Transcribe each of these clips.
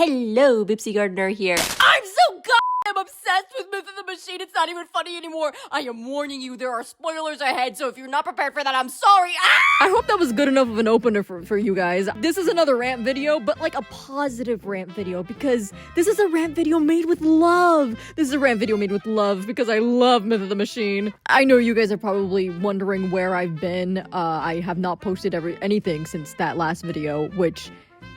Hello, Bipsy Gardener here. I'm so goddamn obsessed with Myth of the Machine, it's not even funny anymore. I am warning you, there are spoilers ahead, so if you're not prepared for that, I'm sorry. I hope that was good enough of an opener for you guys. This is another rant video, but like a positive rant video, because this is a rant video made with love. This is a rant video made with love because I love Myth of the Machine. I know you guys are probably wondering where I've been. I have not posted anything since that last video, which...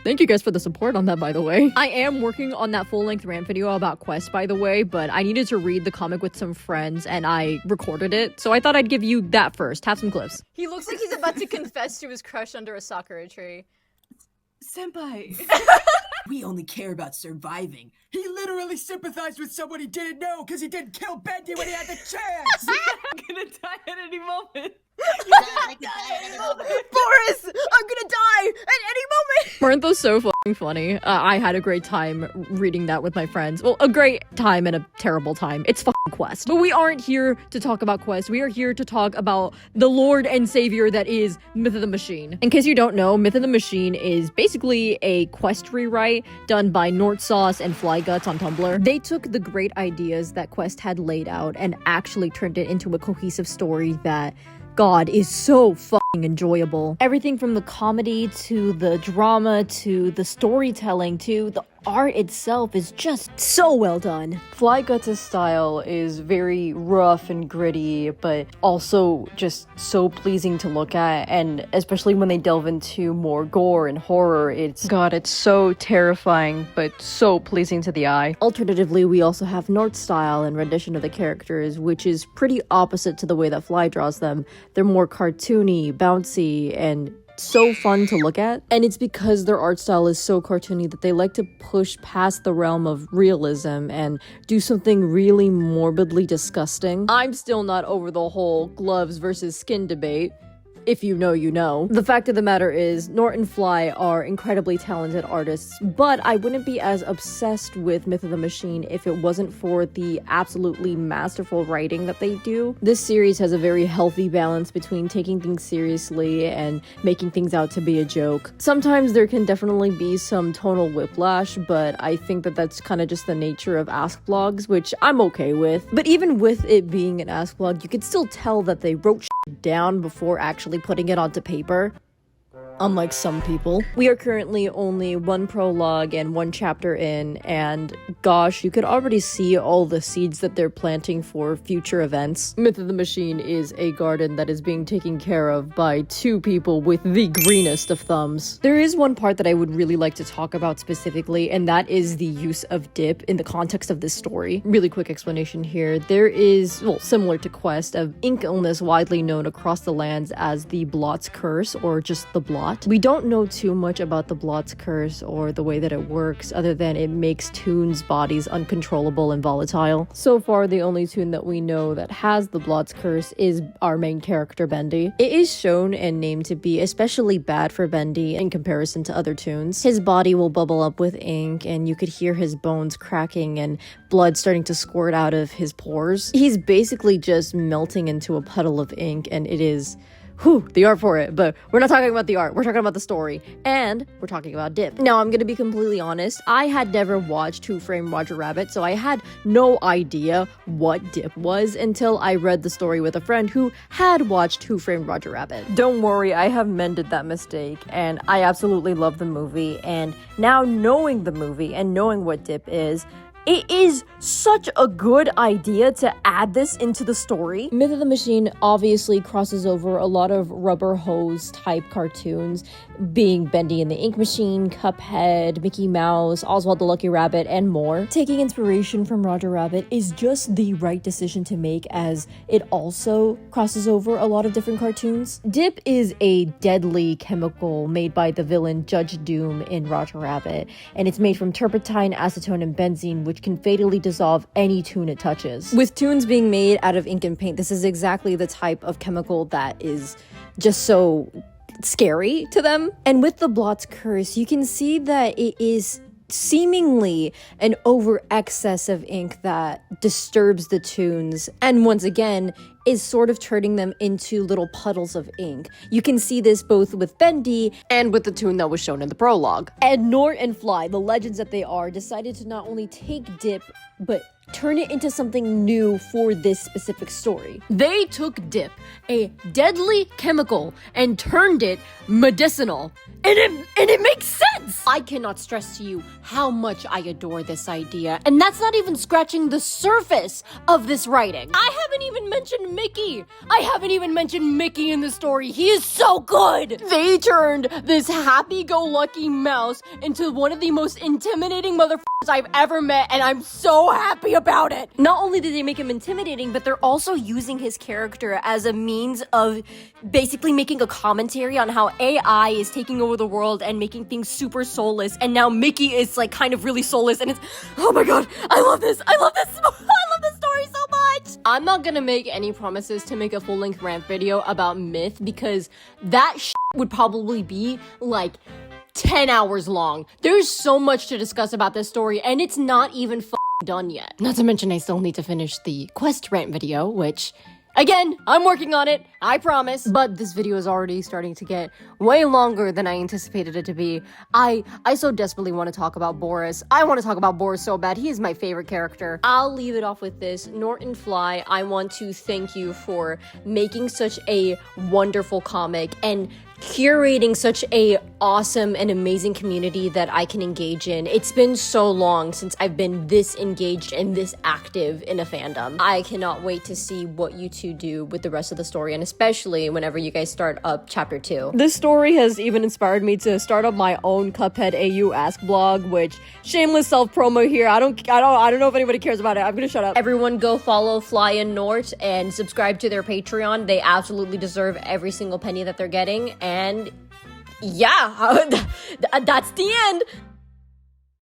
Thank you guys for the support on that, by the way. I am working on that full-length rant video about Quest, by the way, but I needed to read the comic with some friends, and I recorded it, so I thought I'd give you that first. Have some clips. He looks like he's about to confess to his crush under a sakura tree. Senpai. We only care about surviving. He literally sympathized with someone he didn't know because he didn't kill Bendy when he had the chance. I'm gonna die at any moment. Boris! I'm gonna die at any moment! Weren't those so fucking funny? I had a great time reading that with my friends. Well, a great time and a terrible time. It's fucking Quest. But we aren't here to talk about Quest. We are here to talk about the Lord and Savior that is Myth of the Machine. In case you don't know, Myth of the Machine is basically a Quest rewrite done by Nortsauce and Flygutzz on Tumblr. They took the great ideas that Quest had laid out and actually turned it into a cohesive story that, God, is so fucking enjoyable. Everything from the comedy to the drama to the storytelling to the art itself is just so well done. Flygutz's style is very rough and gritty, but also just so pleasing to look at, and especially when they delve into more gore and horror, it's so terrifying, but so pleasing to the eye. Alternatively, we also have Nort's style and rendition of the characters, which is pretty opposite to the way that Fly draws them. They're more cartoony, bouncy, and so fun to look at, and it's because their art style is so cartoony that they like to push past the realm of realism and do something really morbidly disgusting. I'm still not over the whole gloves versus skin debate. If you know, you know. The fact of the matter is, Nort and Fly are incredibly talented artists, but I wouldn't be as obsessed with Myth of the Machine if it wasn't for the absolutely masterful writing that they do. This series has a very healthy balance between taking things seriously and making things out to be a joke. Sometimes there can definitely be some tonal whiplash, but I think that that's kind of just the nature of Ask blogs, which I'm okay with. But even with it being an Ask blog, you could still tell that they wrote down before actually putting it onto paper, unlike some people. We are currently only one prologue and one chapter in, and gosh, you could already see all the seeds that they're planting for future events. Myth of the Machine is a garden that is being taken care of by two people with the greenest of thumbs. There is one part that I would really like to talk about specifically, and that is the use of dip in the context of this story. Really quick explanation here. There is, well, similar to Quest, an ink illness widely known across the lands as the Blot's Curse, or just the Blot. We don't know too much about the Blot's Curse or the way that it works, other than it makes Toon's bodies uncontrollable and volatile. So far, the only Toon that we know that has the Blot's Curse is our main character, Bendy. It is shown and named to be especially bad for Bendy in comparison to other Toons. His body will bubble up with ink, and you could hear his bones cracking and blood starting to squirt out of his pores. He's basically just melting into a puddle of ink, and it is... whew, the art for it, but we're not talking about the art, we're talking about the story, and we're talking about dip. Now, I'm gonna be completely honest, I had never watched Who Framed Roger Rabbit, so I had no idea what dip was until I read the story with a friend who had watched Who Framed Roger Rabbit. Don't worry, I have mended that mistake, and I absolutely love the movie, and now knowing the movie and knowing what dip is, it is such a good idea to add this into the story. Myth of the Machine obviously crosses over a lot of rubber hose type cartoons, being Bendy and the Ink Machine, Cuphead, Mickey Mouse, Oswald the Lucky Rabbit, and more. Taking inspiration from Roger Rabbit is just the right decision to make, as it also crosses over a lot of different cartoons. Dip is a deadly chemical made by the villain Judge Doom in Roger Rabbit, and it's made from turpentine, acetone, and benzene, which can fatally dissolve any Toon it touches. With Toons being made out of ink and paint, this is exactly the type of chemical that is just so scary to them. And with the Blot's Curse, you can see that it is seemingly an over excess of ink that disturbs the Toons, and once again, is sort of turning them into little puddles of ink. You can see this both with Bendy And with the tune that was shown in the prologue. and Nort and Fly, the legends that they are, decided to not only take Dip, but turn it into something new for this specific story. They took Dip, a deadly chemical, and turned it medicinal. And it makes sense! I cannot stress to you how much I adore this idea. And that's not even scratching the surface of this writing. I haven't even mentioned Mickey. I haven't even mentioned Mickey in the story. He is so good! They turned this happy-go-lucky mouse into one of the most intimidating motherfuckers I've ever met, and I'm so happy about it! Not only did they make him intimidating, but they're also using his character as a means of basically making a commentary on how AI is taking over the world and making things super soulless, and now Mickey is like kind of really soulless, and it's, oh my god, I love this story so much! I'm not gonna make any promises to make a full-length rant video about Myth, because that would probably be like 10 hours long. There's so much to discuss about this story, and it's not even done yet. Not to mention I still need to finish the quest rant video, which, again, I'm working on it, I promise. But this video is already starting to get way longer than I anticipated it to be. I so desperately want to talk about Boris. I want to talk about Boris so bad. He is my favorite character. I'll leave it off with this. Nort and Fly, I want to thank you for making such a wonderful comic and curating such a awesome and amazing community that I can engage in. It's been so long since I've been this engaged and this active in a fandom. I cannot wait to see what you two do with the rest of the story, and especially whenever you guys start up chapter 2. This story has even inspired me to start up my own Cuphead AU Ask blog, which, shameless self-promo here. I don't know if anybody cares about it. I'm gonna shut up. Everyone go follow Fly and Nort and subscribe to their Patreon. They absolutely deserve every single penny that they're getting. And yeah, that's the end.